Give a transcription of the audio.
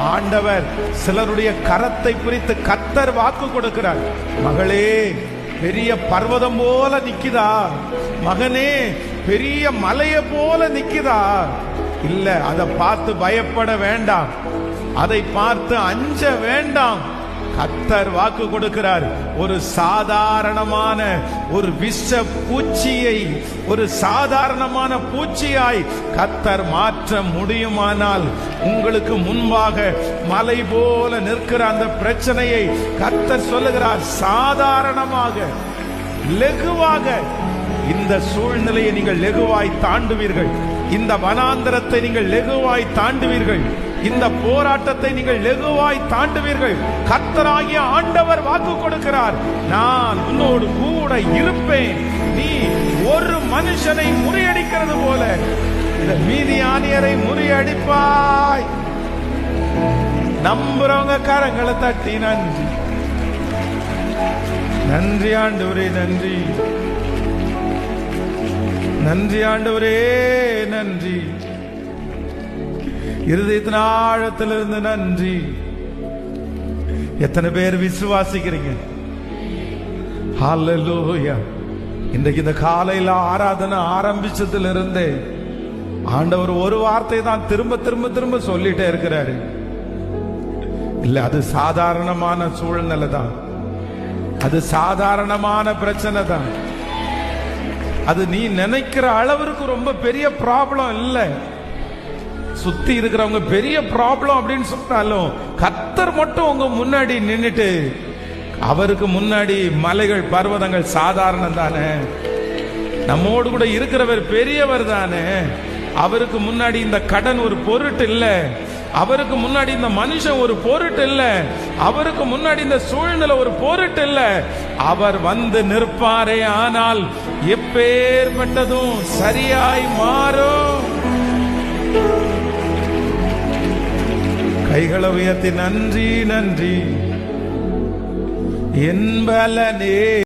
ஆண்டவர் சிலருடைய கரத்தை பிரித்து கர்த்தர் வாக்கு கொடுக்கிறார். மகளே, பெரிய பர்வதம் போல நிக்குதா? மகனே, பெரிய மலைய போல நிக்குதா? இல்ல, அதை பார்த்து பயப்பட வேண்டாம், அதை பார்த்து அஞ்ச வேண்டாம். கர்த்தர் வாக்கு கொடுக்கிறார். ஒரு சாதாரணமான ஒரு விஷ பூச்சியை ஒரு சாதாரணமான பூச்சியாய் கர்த்தர் மாற்ற முடியுமானால், உங்களுக்கு முன்பாக மலை போல நிற்கிற அந்த பிரச்சனையை கர்த்தர் சொல்லுகிறார், சாதாரணமாக லெகுவாக இந்த சூழ்நிலையை நீங்கள் லெகுவாய் தாண்டுவீர்கள். இந்த வனாந்தரத்தை நீங்கள் லெகுவாய் தாண்டுவீர்கள். இந்த போராட்டத்தை நீங்கள் லெகுவாய் தாண்டுவீர்கள். கர்த்தராகிய ஆண்டவர் வாக்கு கொடுக்கிறார், நான் உன்னோடு கூட இருப்பேன். நீ ஒரு மனுஷனை முறியடிக்கிறது போல இந்த மீதியானியரை முறியடிப்பாய். நம்புறவங்க கரங்களை தட்டி நன்றி நன்றி ஆண்டவரே, நன்றி நன்றி ஆண்டவரே, நன்றி. இருதயத்தின் ஆழத்திலிருந்து நன்றி. எத்தனை பேர் விசுவாசிக்கிறீங்க? ஹல்லேலூயா. இன்றைக்கு இந்த காலையில ஆராதனை ஆரம்பிச்சதுல இருந்தே ஆண்டவர் ஒரு வார்த்தை தான் திரும்ப திரும்ப திரும்ப சொல்லிட்டே இருக்கிறாரு. இல்ல, அது சாதாரணமான சூழ்நிலை தான், அது சாதாரணமான பிரச்சனை தான். அது நீ நினைக்கிற அளவிற்கு ரொம்ப பெரிய ப்ராப்ளம் இல்ல. சுத்தி இருக்கிறவங்க பெரிய ப்ராப்ளம் அப்படின்னு சொன்னாலும் கர்த்தர் மட்டும் உங்க முன்னாடி நின்னுட்டு, அவருக்கு முன்னாடி மலைகள் பர்வதங்கள் சாதாரணம் தானே. நம்மோடு கூட இருக்கிறவர் பெரியவர் தானே. அவருக்கு முன்னாடி இந்த கடன் ஒரு பொருட்டு இல்ல, அவருக்கு முன்னாடி இந்த மனுஷன் ஒரு பொருட்டு இல்ல, அவருக்கு முன்னாடி இந்த சூழ்நிலை ஒரு பொருட்டு இல்ல. அவர் வந்து நிற்பாரே ஆனால் எப்பேற்பட்டதும் சரியாய் மாறும். கைகளை உயர்த்தி நன்றி நன்றி என்பலனே.